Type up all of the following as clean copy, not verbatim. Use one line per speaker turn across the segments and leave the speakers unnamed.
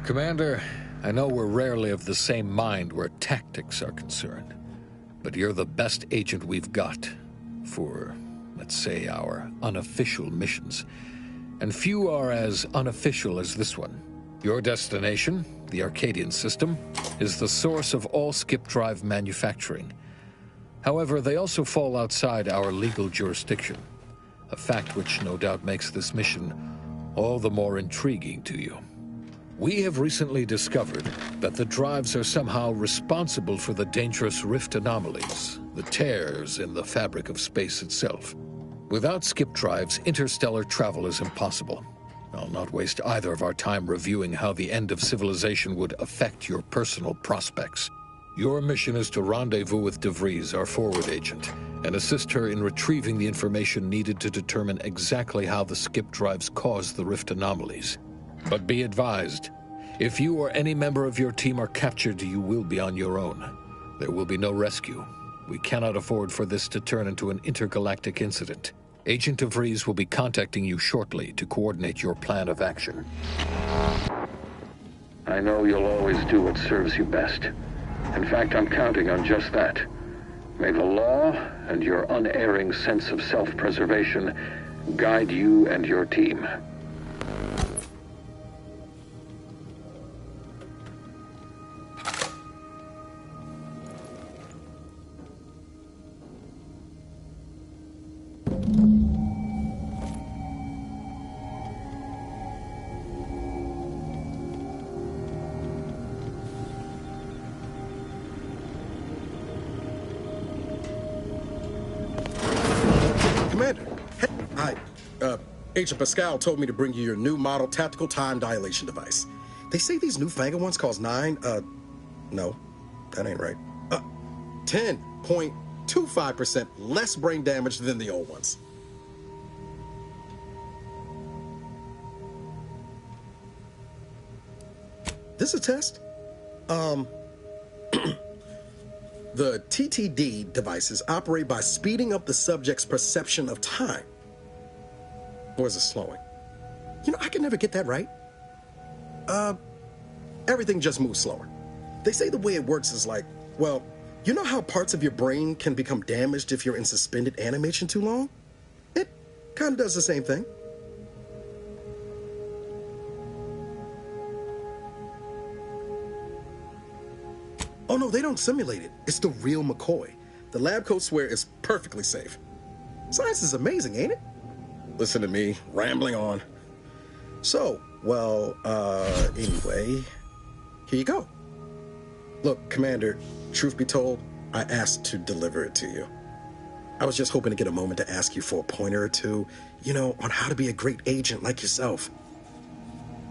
Commander, I know we're rarely of the same mind where tactics are concerned, but you're the best agent we've got for, let's say, our unofficial missions. And few are as unofficial as this one. Your destination, the Arcadian system, is the source of all skip drive manufacturing. However, they also fall outside our legal jurisdiction, a fact which no doubt makes this mission all the more intriguing to you. We have recently discovered that the drives are somehow responsible for the dangerous rift anomalies, the tears in the fabric of space itself. Without skip drives, interstellar travel is impossible. I'll not waste either of our time reviewing how the end of civilization would affect your personal prospects. Your mission is to rendezvous with Daiz, our forward agent, and assist her in retrieving the information needed to determine exactly how the skip drives cause the rift anomalies. But be advised, if you or any member of your team are captured, you will be on your own. There will be no rescue. We cannot afford for this to turn into an intergalactic incident. Agent Daiz will be contacting you shortly to coordinate your plan of action.
I know you'll always do what serves you best. In fact, I'm counting on just that. May the law and your unerring sense of self-preservation guide you and your team.
Agent Pascal told me to bring you your new model tactical time dilation device. They say these newfangled ones cost no, that ain't right. 10.25% less brain damage than the old ones. This is a test? The TTD devices operate by speeding up the subject's perception of time. Or is it slowing? You know, I can never get that right. Everything just moves slower. They say the way it works is like, well, you know how parts of your brain can become damaged if you're in suspended animation too long? It kind of does the same thing. Oh no, they don't simulate it. It's the real McCoy. The lab coats swear it's perfectly safe. Science is amazing, ain't it? Listen to me, rambling on. So, well, anyway, here you go. Look, Commander, truth be told, I asked to deliver it to you. I was just hoping to get a moment to ask you for a pointer or two, you know, on how to be a great agent like yourself.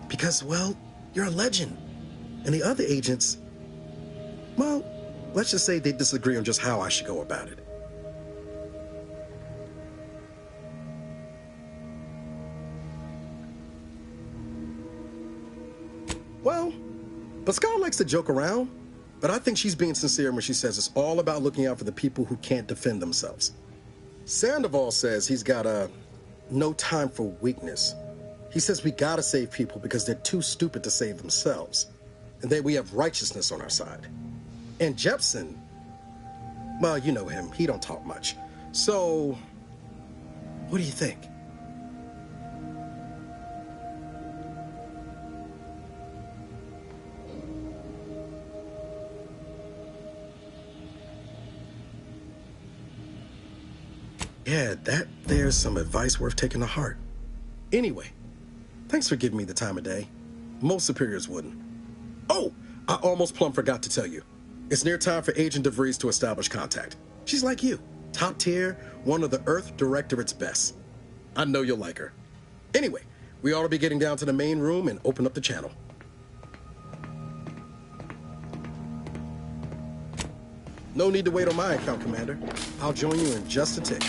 Because, well, you're a legend. And the other agents, well, let's just say they disagree on just how I should go about it. Well, Pascal likes to joke around, but I think she's being sincere when she says it's all about looking out for the people who can't defend themselves. Sandoval says he's got no time for weakness. He says we gotta save people because they're too stupid to save themselves, and that we have righteousness on our side. And Jepson, well, you know him, he don't talk much. So, what do you think? Yeah, there's some advice worth taking to heart. Anyway, thanks for giving me the time of day. Most superiors wouldn't. Oh, I almost plumb forgot to tell you. It's near time for Agent Daiz to establish contact. She's like you, top tier, one of the Earth Directorate's best. I know you'll like her. Anyway, we ought to be getting down to the main room and open up the channel. No need to wait on my account, Commander. I'll join you in just a tick.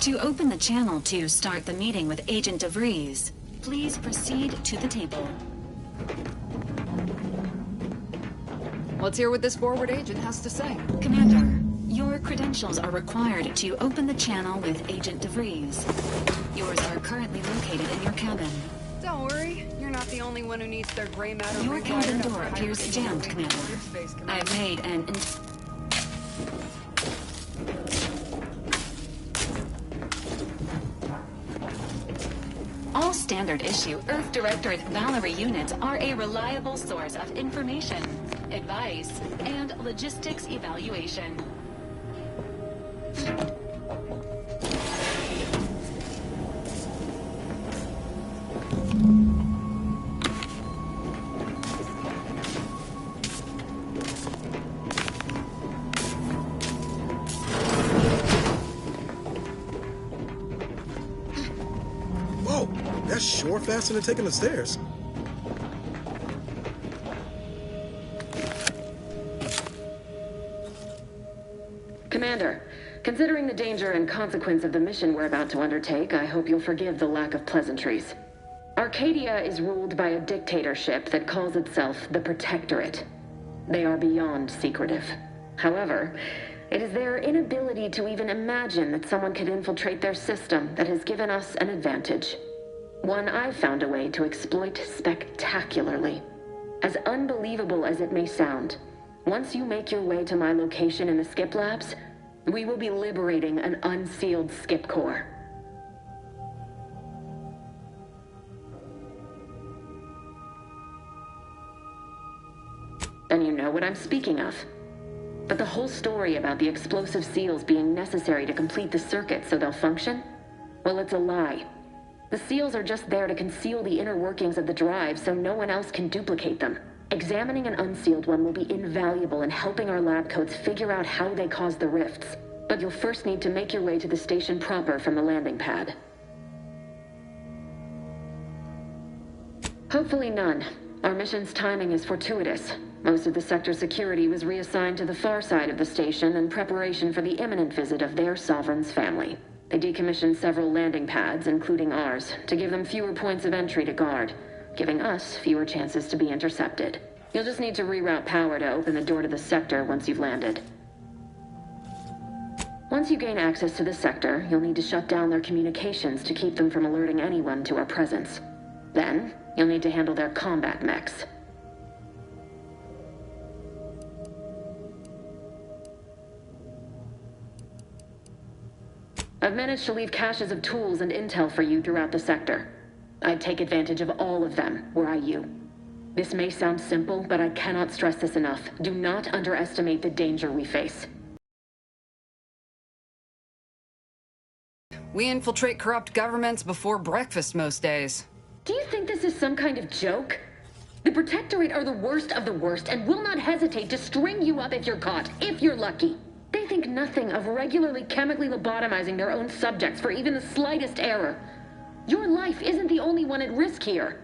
To open the channel to start the meeting with Agent Daiz, please proceed to the table.
Let's hear what this forward agent has to say.
Commander, your credentials are required to open the channel with Agent Daiz. Yours are currently located in your cabin.
Don't worry, you're not the only one who needs their gray matter.
Your cabin door appears jammed, Commander. I've made an... All standard-issue Earth Directorate Valerie units are a reliable source of information, advice, and logistics evaluation.
Whoa, that's sure faster than taking the stairs.
Commander, considering the danger and consequence of the mission we're about to undertake, I hope you'll forgive the lack of pleasantries. Arcadia is ruled by a dictatorship that calls itself the Protectorate. They are beyond secretive. However, it is their inability to even imagine that someone could infiltrate their system that has given us an advantage. One I've found a way to exploit spectacularly. As unbelievable as it may sound, once you make your way to my location in the Skip Labs, we will be liberating an unsealed Skip Core. Then you know what I'm speaking of. But the whole story about the explosive seals being necessary to complete the circuit so they'll function? Well, it's a lie. The seals are just there to conceal the inner workings of the drive so no one else can duplicate them. Examining an unsealed one will be invaluable in helping our lab coats figure out how they cause the rifts. But you'll first need to make your way to the station proper from the landing pad. Hopefully none. Our mission's timing is fortuitous. Most of the sector's security was reassigned to the far side of the station in preparation for the imminent visit of their sovereign's family. They decommissioned several landing pads, including ours, to give them fewer points of entry to guard, giving us fewer chances to be intercepted. You'll just need to reroute power to open the door to the sector once you've landed. Once you gain access to the sector, you'll need to shut down their communications to keep them from alerting anyone to our presence. Then, you'll need to handle their combat mechs. I've managed to leave caches of tools and intel for you throughout the sector. I'd take advantage of all of them, were I you. This may sound simple, but I cannot stress this enough. Do not underestimate the danger we face.
We infiltrate corrupt governments before breakfast most days.
Do you think this is some kind of joke? The Protectorate are the worst of the worst and will not hesitate to string you up if you're caught, if you're lucky. They think nothing of regularly chemically lobotomizing their own subjects for even the slightest error. Your life isn't the only one at risk here.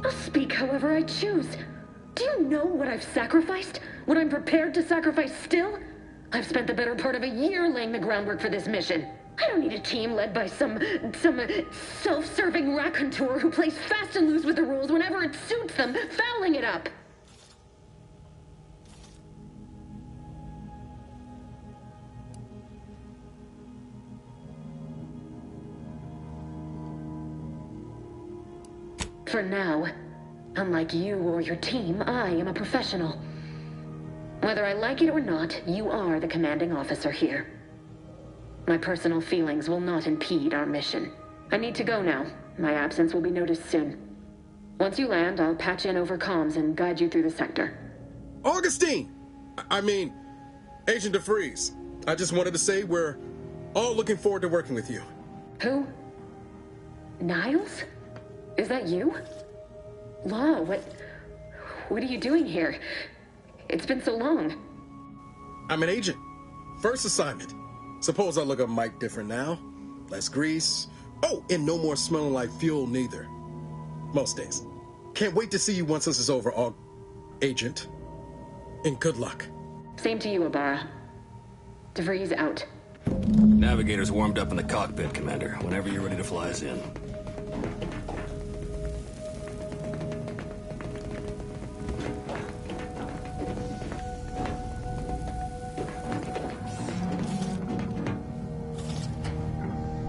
I'll speak however I choose. Do you know what I've sacrificed? What I'm prepared to sacrifice still? I've spent the better part of a year laying the groundwork for this mission. I don't need a team led by some self-serving raconteur who plays fast and loose with the rules whenever it suits them, fouling it up. For now, unlike you or your team, I am a professional. Whether I like it or not, you are the commanding officer here. My personal feelings will not impede our mission. I need to go now. My absence will be noticed soon. Once you land, I'll patch in over comms and guide you through the sector.
Augustine! I mean, Agent Daiz. I just wanted to say we're all looking forward to working with you.
Who? Niles? Is that you? Law, what are you doing here? It's been so long.
I'm an agent. First assignment. Suppose I look a mite different now. less grease. Oh, and no more smelling like fuel neither. Most days. Can't wait to see you once this is over, Agent. And good luck.
Same to you, Ibarra. DeVries out.
Navigator's warmed up in the cockpit, Commander. Whenever you're ready to fly us in.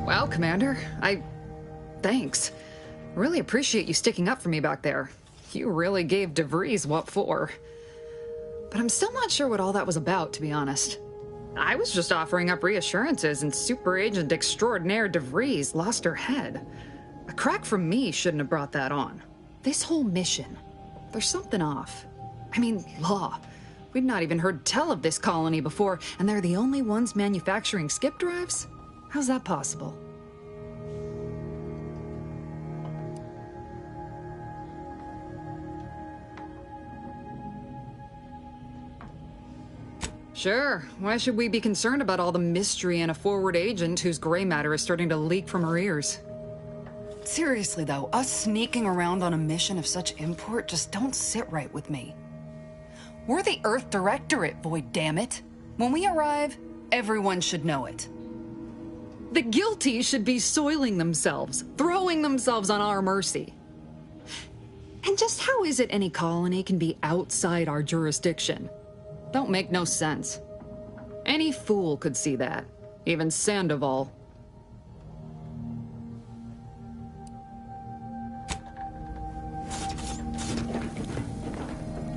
Wow, Commander. Thanks. Really appreciate you sticking up for me back there. You really gave DeVries what for. But I'm still not sure what all that was about, to be honest. I was just offering up reassurances, and Super Agent Extraordinaire DeVries lost her head. A crack from me shouldn't have brought that on. This whole mission, there's something off. I mean, law. We've not even heard tell of this colony before, and they're the only ones manufacturing skip drives? How's that possible? Sure. Why should we be concerned about all the mystery in a forward agent whose gray matter is starting to leak from her ears? Seriously, though, us sneaking around on a mission of such import just don't sit right with me. We're the Earth Directorate, Void, damn it. When we arrive, everyone should know it. The guilty should be soiling themselves, throwing themselves on our mercy. And just how is it any colony can be outside our jurisdiction? Don't make no sense. Any fool could see that. Even Sandoval.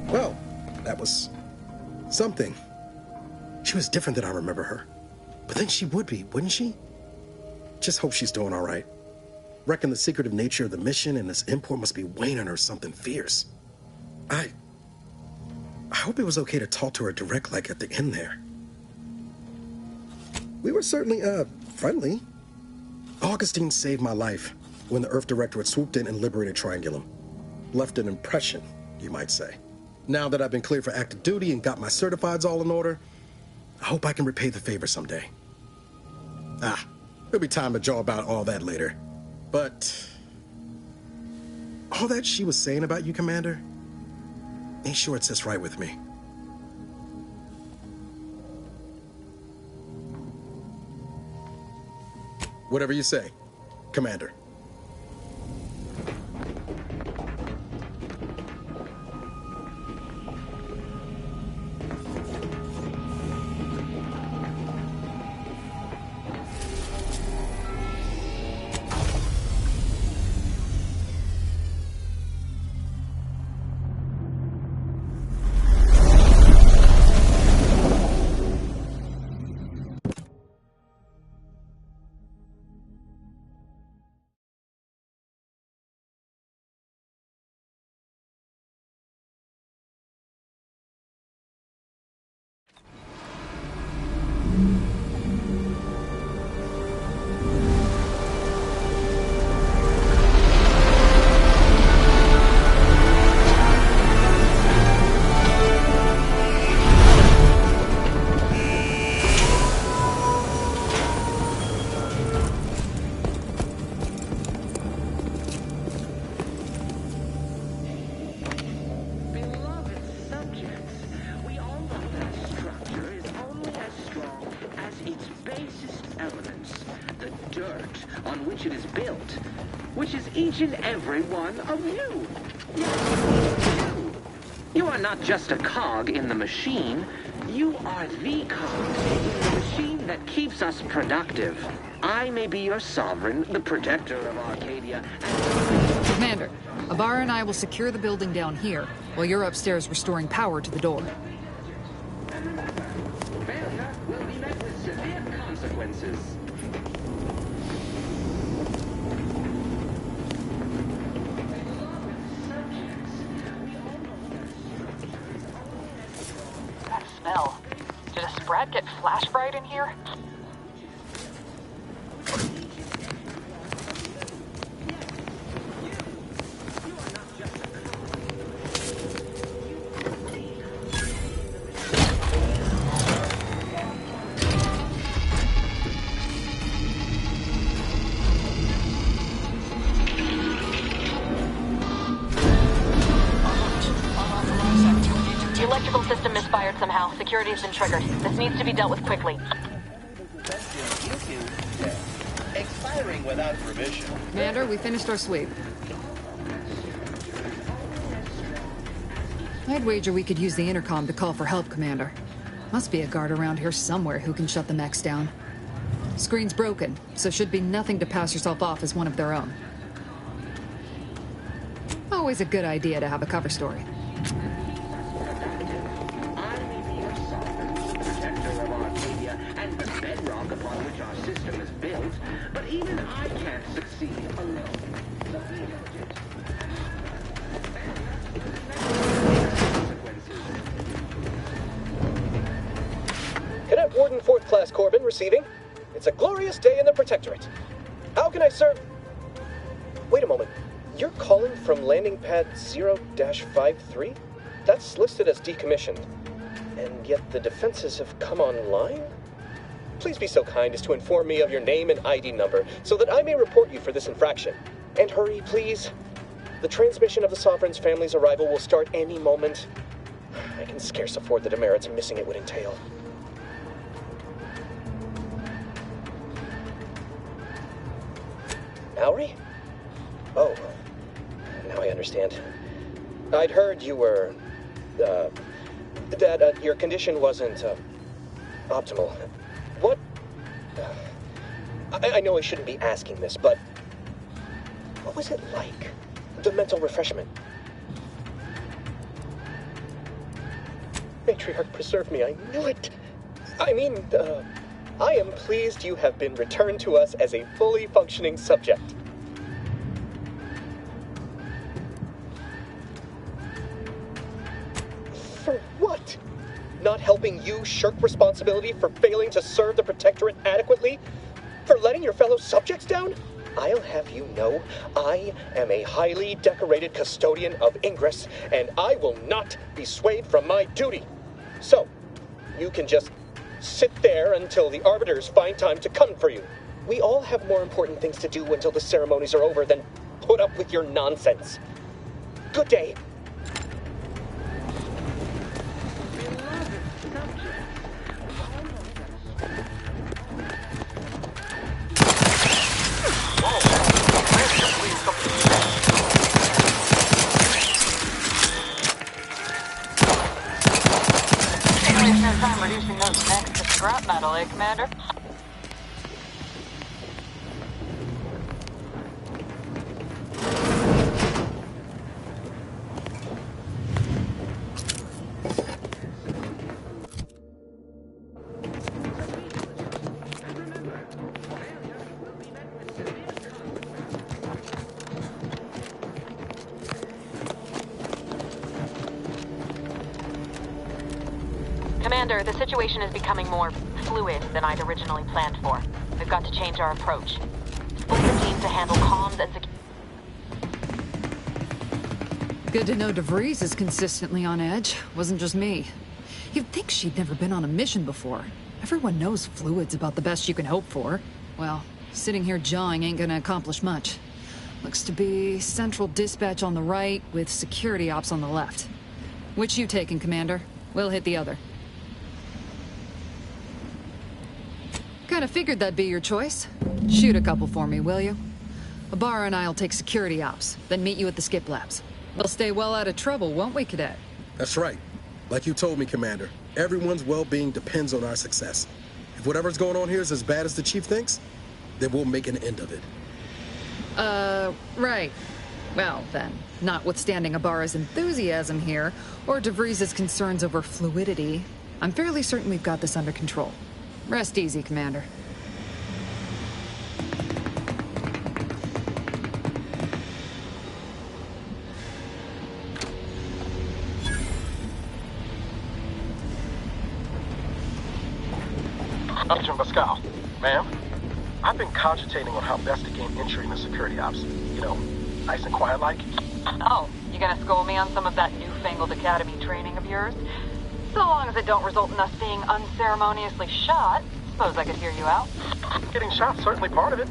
Well, that was something. She was different than I remember her. But then she would be, wouldn't she? Just hope she's doing all right. Reckon the secretive nature of the mission and this import must be weighing on her something fierce. I hope it was okay to talk to her direct like at the end there. We were certainly, friendly. Augustine saved my life when the Earth Directorate swooped in and liberated Triangulum. Left an impression, you might say. Now that I've been cleared for active duty and got my certifieds all in order, I hope I can repay the favor someday. There'll be time to jaw about all that later. But all that she was saying about you, Commander, ain't sure it sits right with me. Whatever you say, Commander.
Each and every one of you. Yes, you. You are not just a cog in the machine. You are the cog in the machine that keeps us productive. I may be your sovereign, the protector of Arcadia, and...
Commander, Ibarra and I will secure the building down here, while you're upstairs restoring power to the door.
Failure will be met with severe consequences.
Smell. Did a sprat get flash fried in here?
fired somehow. Security's been triggered. This needs to be dealt with quickly.
Expiring without permission.
Commander, we finished our sweep. I'd wager we could use the intercom to call for help, Commander. Must be a guard around here somewhere who can shut the mechs down. Screen's broken, so should be nothing to pass yourself off as one of their own. Always a good idea to have a cover story.
I may be your sovereign, protector of Arcadia, and the bedrock upon which our system is built, but even I can't succeed alone. So be diligent.
Cadet Warden 4th Class Corbin receiving. It's a glorious day in the Protectorate. How can I serve? Wait a moment. You're calling from landing pad 0-53? That's listed as decommissioned. And yet the defenses have come online? Please be so kind as to inform me of your name and ID number so that I may report you for this infraction. And hurry, please. The transmission of the Sovereign's family's arrival will start any moment. I can scarce afford the demerits missing it would entail. Mallory? Oh, now I understand. I'd heard you were, that your condition wasn't, optimal. What? I know I shouldn't be asking this, but what was it like? The mental refreshment? Matriarch, preserve me, I knew it! I mean, I am pleased you have been returned to us as a fully functioning subject. For what? Not helping you shirk responsibility for failing to serve the Protectorate adequately? For letting your fellow subjects down? I'll have you know, I am a highly decorated custodian of Ingress, and I will not be swayed from my duty. So, you can just sit there until the Arbiters find time to come for you. We all have more important things to do until the ceremonies are over than put up with your nonsense. Good day.
Time reducing those necks to scrap metal, eh, Commander? Commander, the situation is becoming more fluid than I'd originally planned for. We've got to change our approach. Split the team to handle comms and
Good to know Daiz is consistently on edge. Wasn't just me. You'd think she'd never been on a mission before. Everyone knows fluid's about the best you can hope for. Well, sitting here jawing ain't gonna accomplish much. Looks to be central dispatch on the right with security ops on the left. Which you taking, Commander? We'll hit the other. Kinda figured that'd be your choice. Shoot a couple for me, will you? Ibarra and I'll take security ops, then meet you at the skip labs. We'll stay well out of trouble, won't we, Cadet?
That's right. Like you told me, Commander, everyone's well-being depends on our success. If whatever's going on here is as bad as the Chief thinks, then we'll make an end of it.
Right. Well, then, notwithstanding Ibarra's enthusiasm here, or Daiz's concerns over fluidity, I'm fairly certain we've got this under control. Rest easy, Commander.
Agent Pascal, ma'am, I've been cogitating on how best to gain entry in the security ops. You know, nice and quiet like.
Oh, you gonna school me on some of that newfangled academy training of yours? So long as it don't result in us being unceremoniously shot, suppose I could hear you out.
Getting shot's certainly part of it.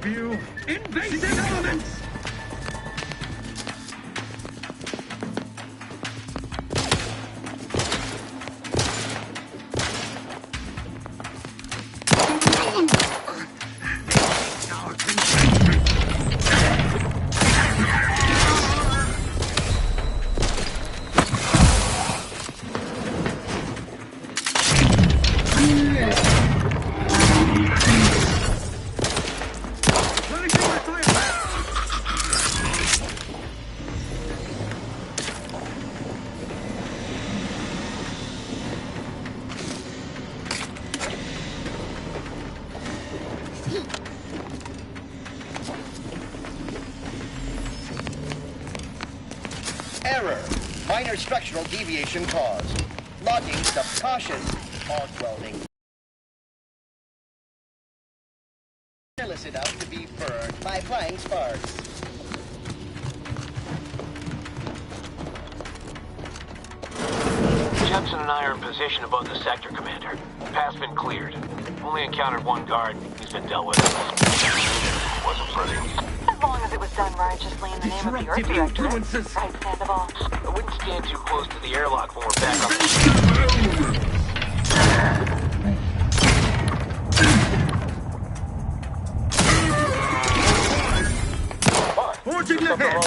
Spew invasive elements!
Error. Minor structural deviation caused. Logging subcautious. Hog welding. Illicit out to be burned by flying sparks.
Jensen and I are in position above the sector, Commander. Path's been cleared. Only encountered one guard. He's been dealt with. Wasn't pretty.
As long as it was done righteously in the name of the Earth Directorate. Right, Sandoval?
I wouldn't stand too close to the airlock when we're back up.
Forging ahead!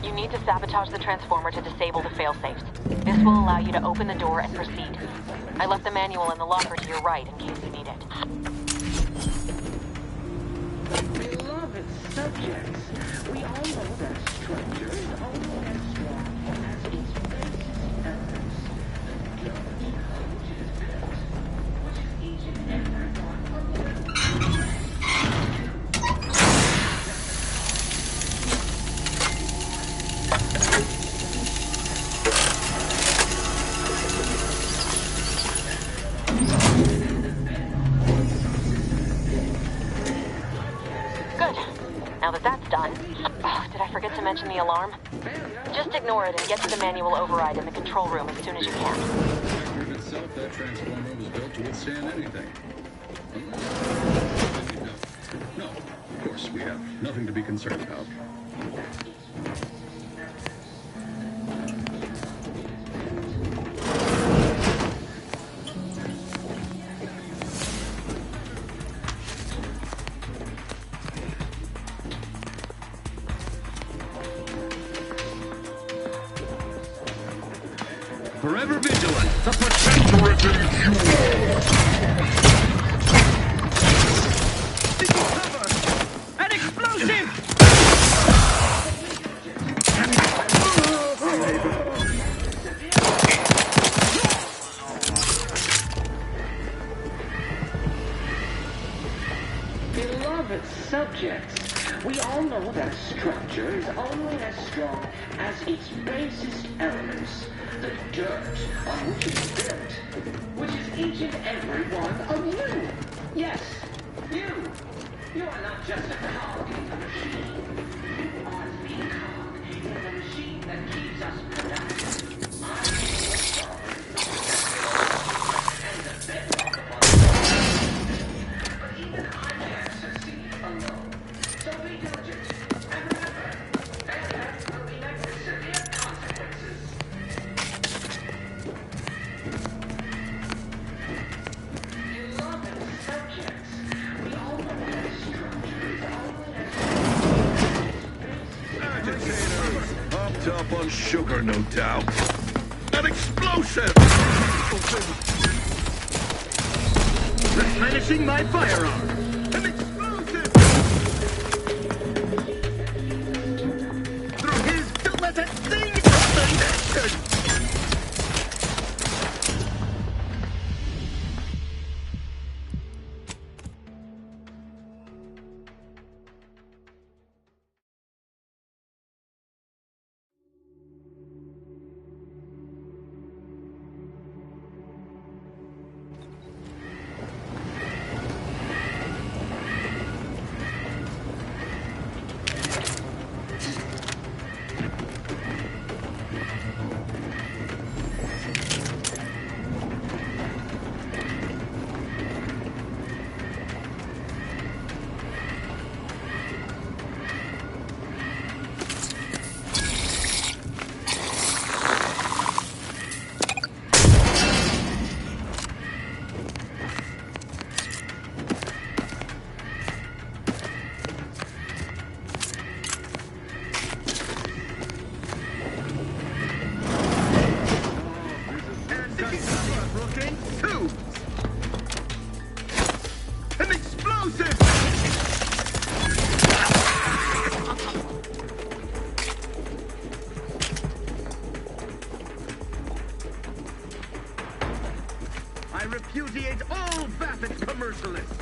You need to sabotage the transformer to disable the failsafes. This will allow you to open the door and proceed. I left the manual in the locker to your right in case you need it.
Beloved subjects, we all know that structure is only as strong as its basis elements. The dirt which it is built, which is each and every one of them.
Now that that's done... Oh, did I forget to mention the alarm? Just ignore it and get to the manual override in the control room as soon as you can.
In itself, that transformer was built to withstand anything. No, of course, we have nothing to be concerned about.
Forever vigilant to protect the refuge you are. Taking cover! An explosive!
Beloved subjects, we all know that a structure is only as strong as its basest elements. The dirt on which it is built, which is each and every one of you. Yes, you. You are not just a cog in the machine. You are the cog in the machine that keeps us productive. I am the sovereign, and the bedrock of our but even I can't succeed alone. So be diligent, and remember, failure will be met with severe consequences.
Up Brown sugar, no doubt. An explosive!
Replenishing my firearm. An explosive! Through his don't let that thing open! I repudiate all Vapid commercialists.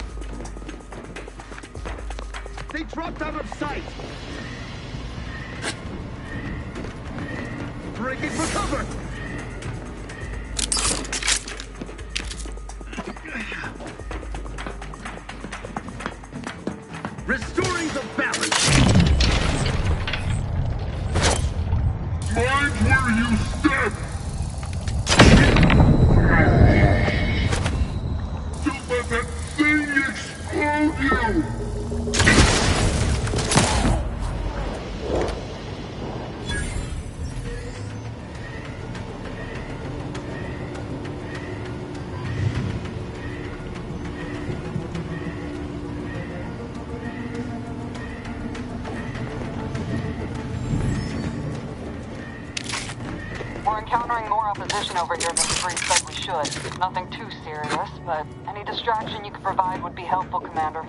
They dropped out of sight. Breaking for cover. Restoring the balance.
Mind where you step! Don't let that thing explode you!
We're encountering more opposition over here than Freeze said we should. Nothing too serious, but any distraction you could provide would be helpful, Commander.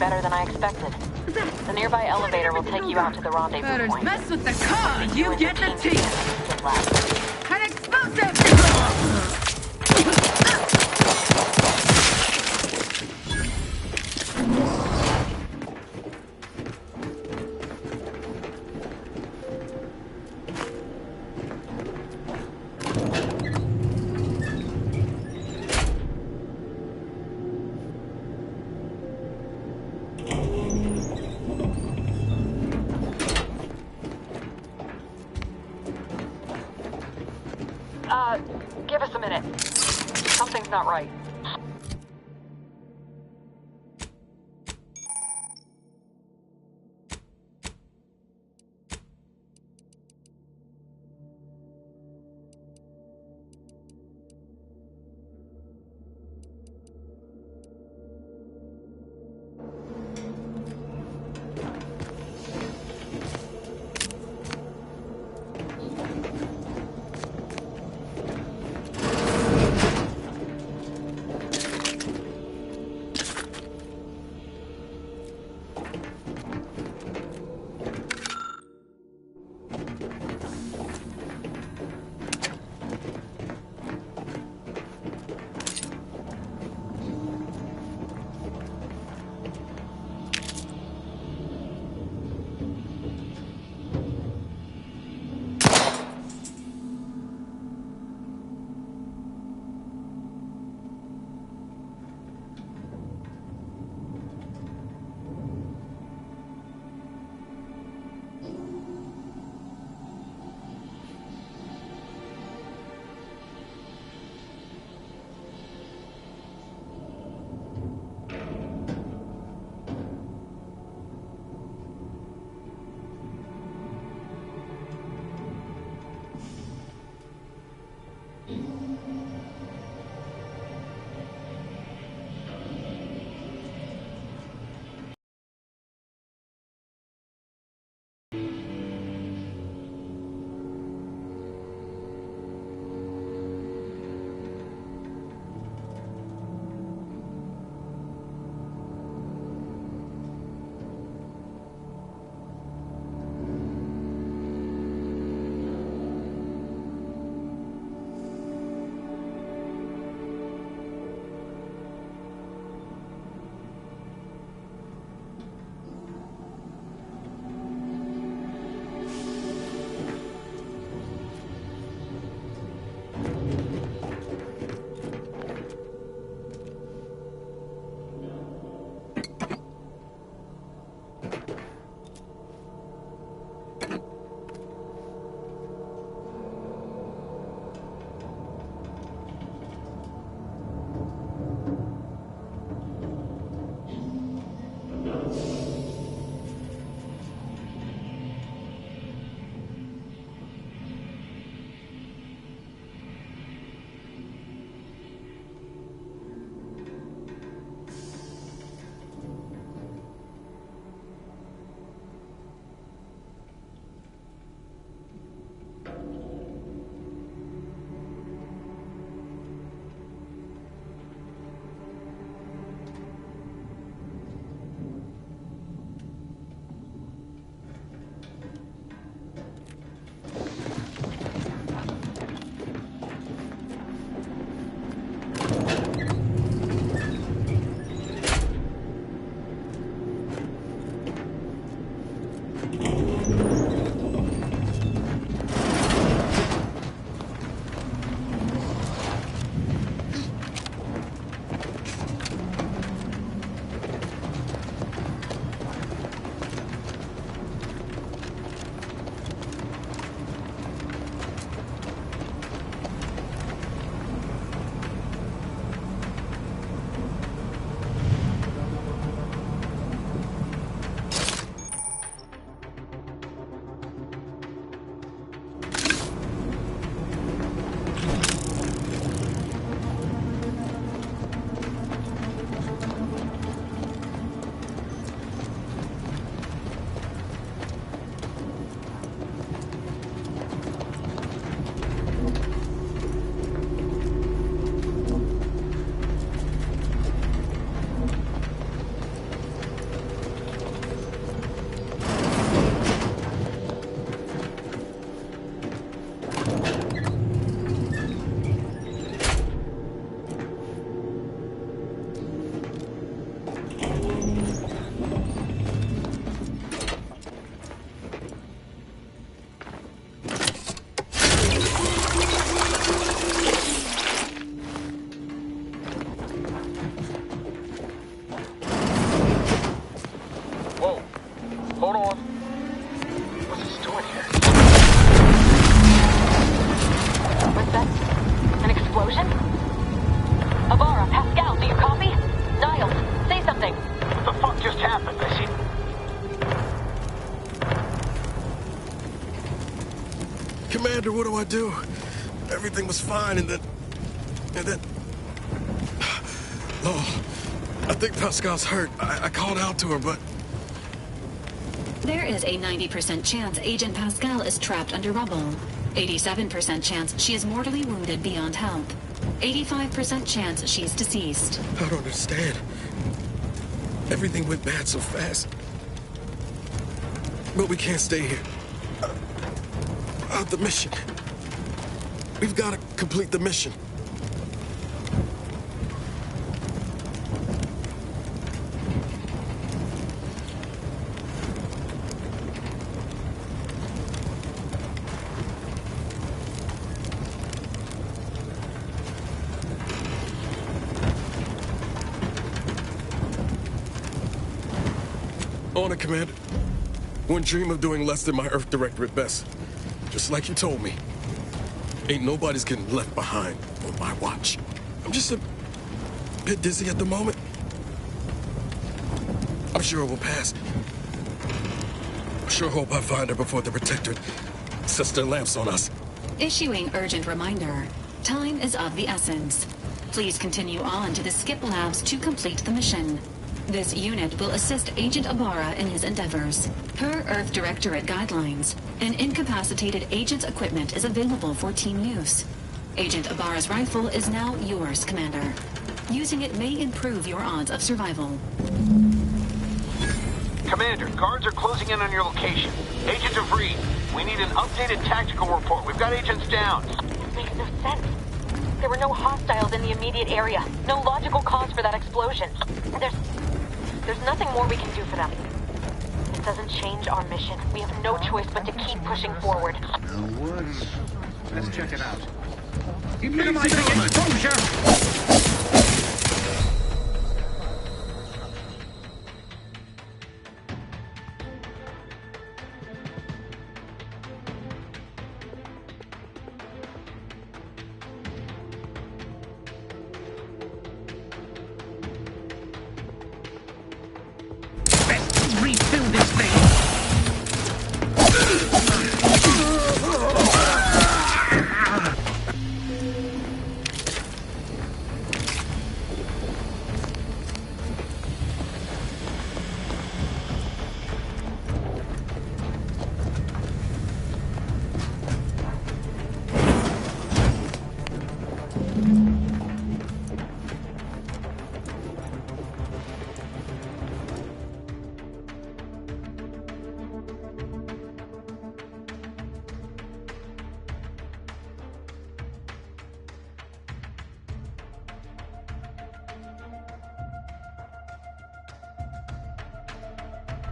better than I expected. The nearby elevator will take you out to the rendezvous point.
Mess with the car, you get the teeth. An explosive!
Give us a minute. Something's not right. phone.
What's this doing here?
What's that? An explosion? Avara, Pascal, do you copy? Niles, say something.
What the fuck just happened? I see...
Commander, what do I do? Everything was fine, and then... Oh, I think Pascal's hurt. I called out to her, but...
There is a 90% chance Agent Pascal is trapped under rubble. 87% chance she is mortally wounded beyond help. 85% chance she's deceased.
I don't understand. Everything went bad so fast. But we can't stay here. The mission. We've got to complete the mission. On it, Commander. Wouldn't dream of doing less than my Earth Director at best. Just like you told me. Ain't nobody's getting left behind on my watch. I'm just a bit dizzy at the moment. I'm sure it will pass. I sure hope I find her before the Protectorate sets their lamps on us.
Issuing urgent reminder. Time is of the essence. Please continue on to the Skip Labs to complete the mission. This unit will assist Agent Ibarra in his endeavors. Per Earth Directorate guidelines, an incapacitated agent's equipment is available for team use. Agent Ibarra's rifle is now yours, Commander. Using it may improve your odds of survival.
Commander, guards are closing in on your location. Agent DeVries, we need an updated tactical report. We've got agents down.
This makes no sense. There were no hostiles in the immediate area. No logical cause for that explosion. There's nothing more we can do for them. It doesn't change our mission. We have no choice but to keep pushing forward.
Now what? Let's check it out. Minimizing exposure!
Refill this thing!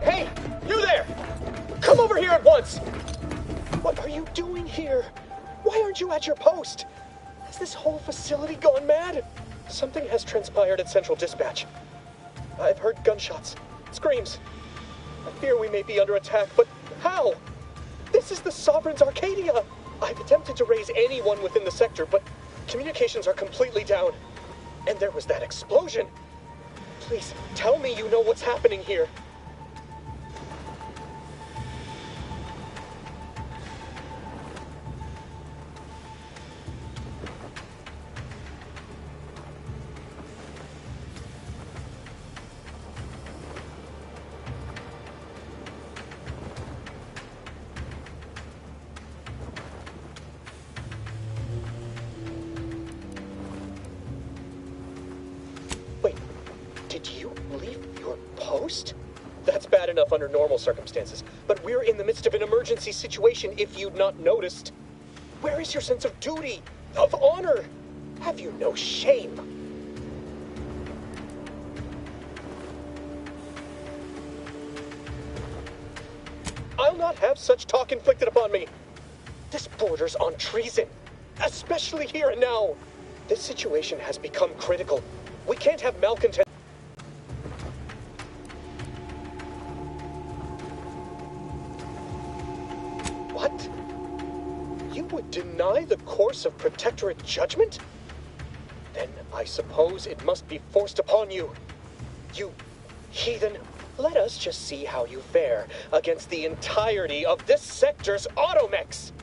Hey, you there! Come over here at once! What are you doing here? Why aren't you at your post? Has this whole facility gone mad? Something has transpired at Central Dispatch. I've heard gunshots, screams. I fear we may be under attack, but how? This is the Sovereign's Arcadia! I've attempted to raise anyone within the sector, but communications are completely down. And there was that explosion. Please, tell me you know what's happening here. Did you leave your post? That's bad enough under normal circumstances, but we're in the midst of an emergency situation if you'd not noticed. Where is your sense of duty, of honor? Have you no shame? I'll not have such talk inflicted upon me. This borders on treason, especially here and now. This situation has become critical. We can't have malcontent. What? You would deny the course of Protectorate judgment? Then I suppose it must be forced upon you. You heathen. Let us just see how you fare against the entirety of this sector's automechs.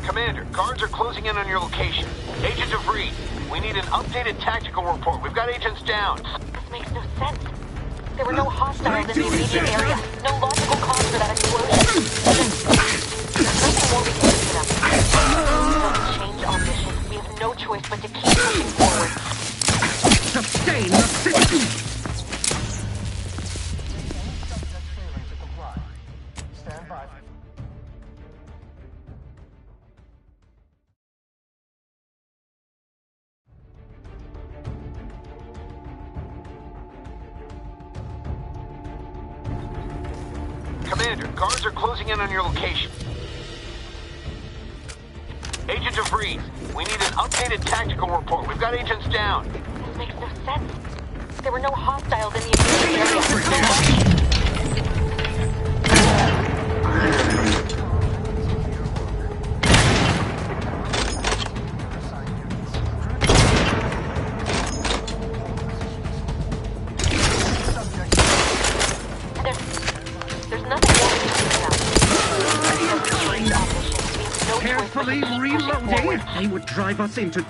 Commander, guards are closing in on your location. Agent DeVries, we need an updated tactical report. We've got agents down.
This makes no sense. There were no hostiles in the immediate area. No logical cause for that explosion. There's nothing more we can do for them. We don't change our mission. We have no choice but to keep pushing forward.
Sustain the system!
Stand by.
Commander, guards are closing in on your location. Agent DeVries, we need an updated tactical report. We've got agents down.
This makes no sense. There were no hostiles in the immediate area.
Carefully reloading, they would drive us into...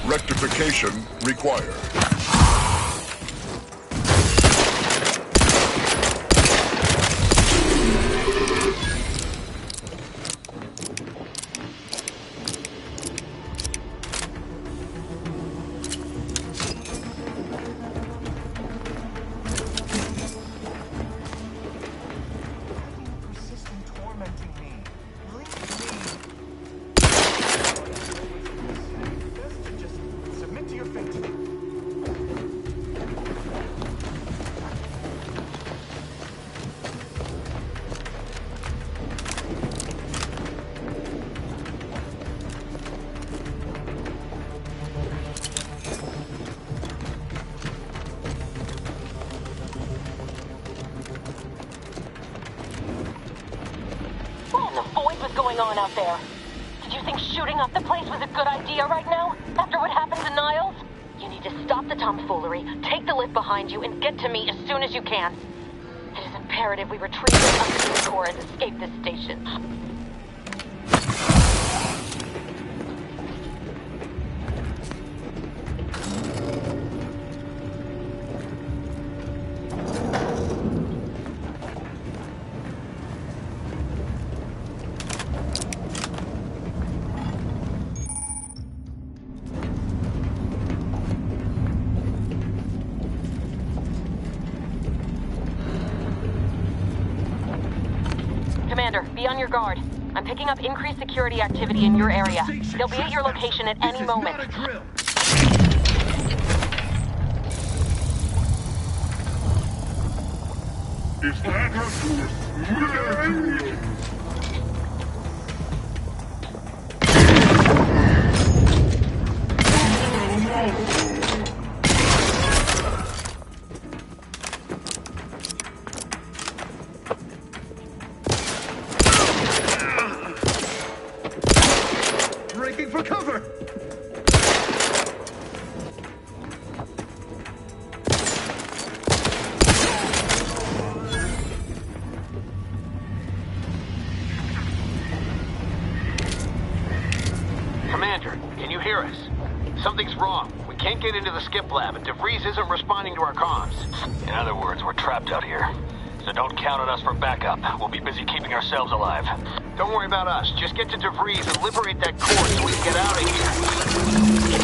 Rectification required.
going on out there. Did you think shooting up the place was a good idea right now, after what happened to Niles? You need to stop the tomfoolery, take the lift behind you, and get to me as soon as you can. It is imperative we retrieve the Underground core and escape this station. Commander, be on your guard. I'm picking up increased security activity in your area. They'll be at your location at any moment.
Is that
Breaking for cover!
Commander, can you hear us? Something's wrong. We can't get into the skip lab, and Daiz isn't responding to our comms. In other words, we're trapped out here. So don't count on us for backup. We'll be busy keeping ourselves alive. Don't worry about us. Just get to Daiz and liberate that core so we can get out of here.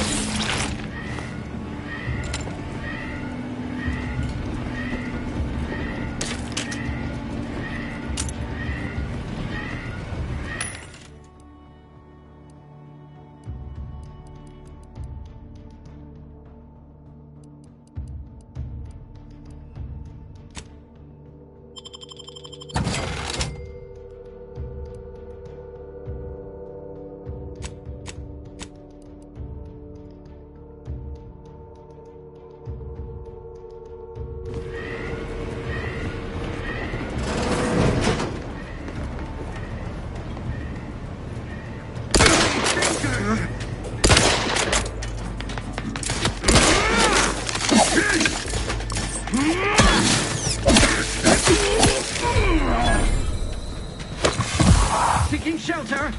Seeking shelter!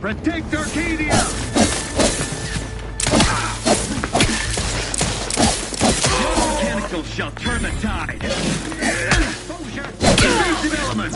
Protect Arcadia!
Your mechanicals shall turn the tide! Exposure! Evasive element!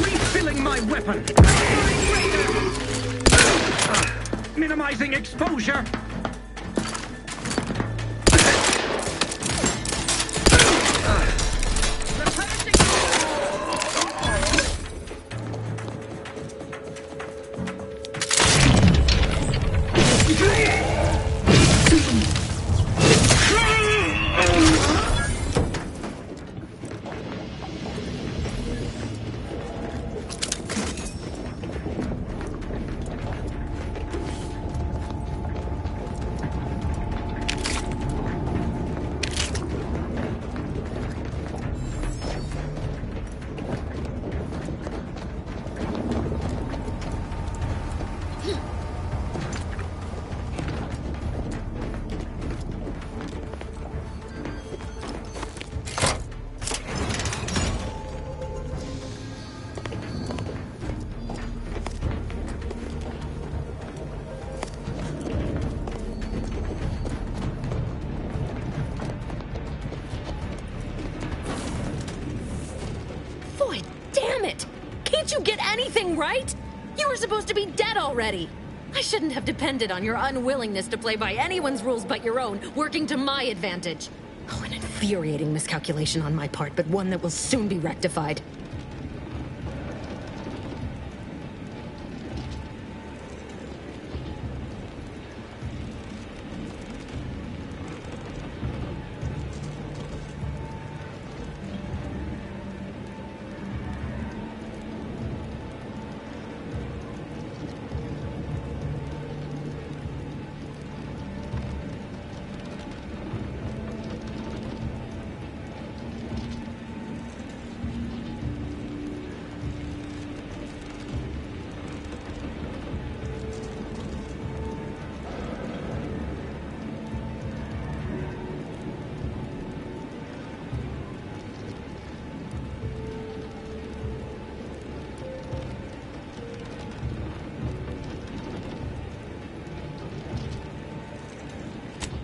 Refilling my weapon! Minimizing exposure!
Boy, damn it! Can't you get anything right? You were supposed to be dead already. I shouldn't have depended on your unwillingness to play by anyone's rules but your own, working to my advantage. Oh, an infuriating miscalculation on my part, but one that will soon be rectified.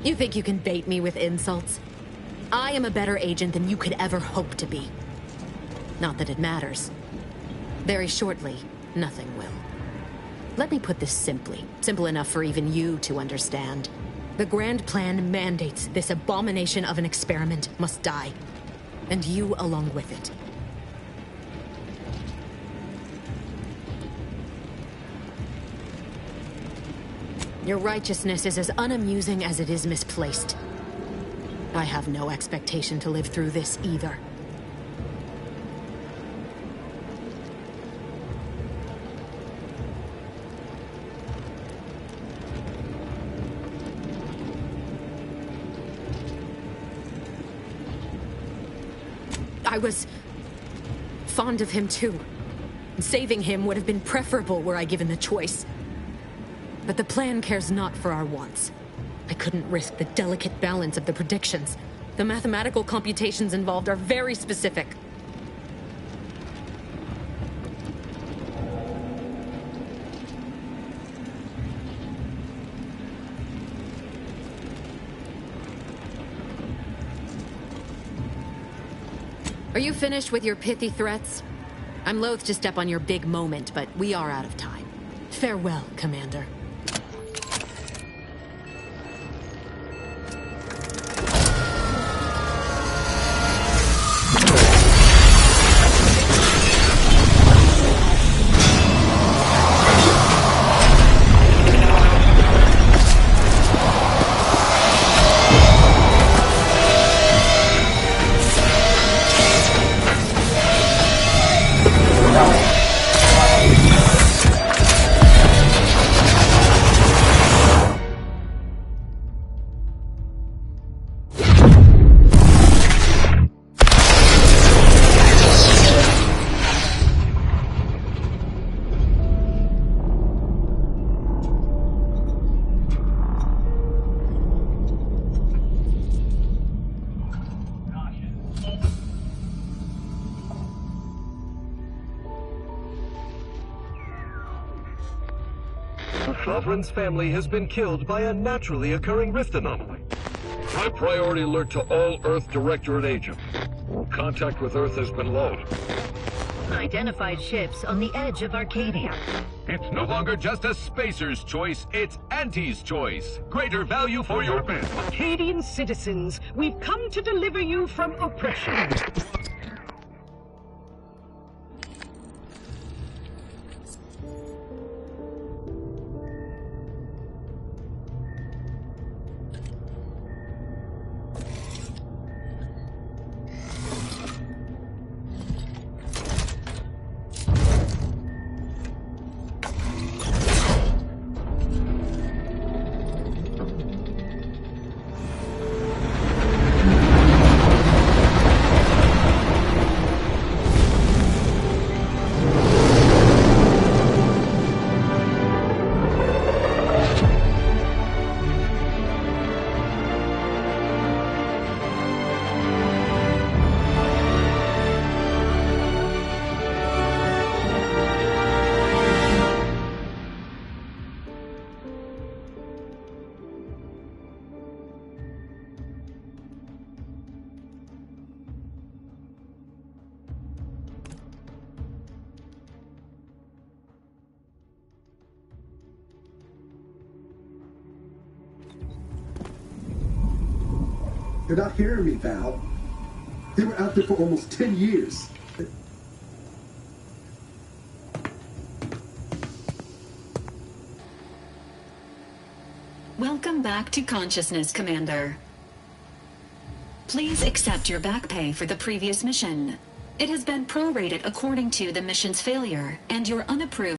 You think you can bait me with insults? I am a better agent than you could ever hope to be. Not that it matters. Very shortly, nothing will. Let me put this simply. Simple enough for even you to understand. The grand plan mandates this abomination of an experiment must die. And you along with it. Your righteousness is as unamusing as it is misplaced. I have no expectation to live through this either. I was fond of him too. Saving him would have been preferable were I given the choice. But the plan cares not for our wants. I couldn't risk the delicate balance of the predictions. The mathematical computations involved are very specific. Are you finished with your pithy threats? I'm loath to step on your big moment, but we are out of time. Farewell, Commander.
Sovereign's family has been killed by a naturally occurring rift anomaly.
High priority alert to all Earth Directorate agents. Contact with Earth has been low.
Identified ships on the edge of Arcadia.
It's no longer just a spacer's choice, it's Auntie's choice. Greater value for your men.
Arcadian citizens, we've come to deliver you from oppression.
You're not hearing me, Val. They were out there for almost 10 years.
Welcome back to consciousness, Commander. Please accept your back pay for the previous mission. It has been prorated according to the mission's failure and your unapproved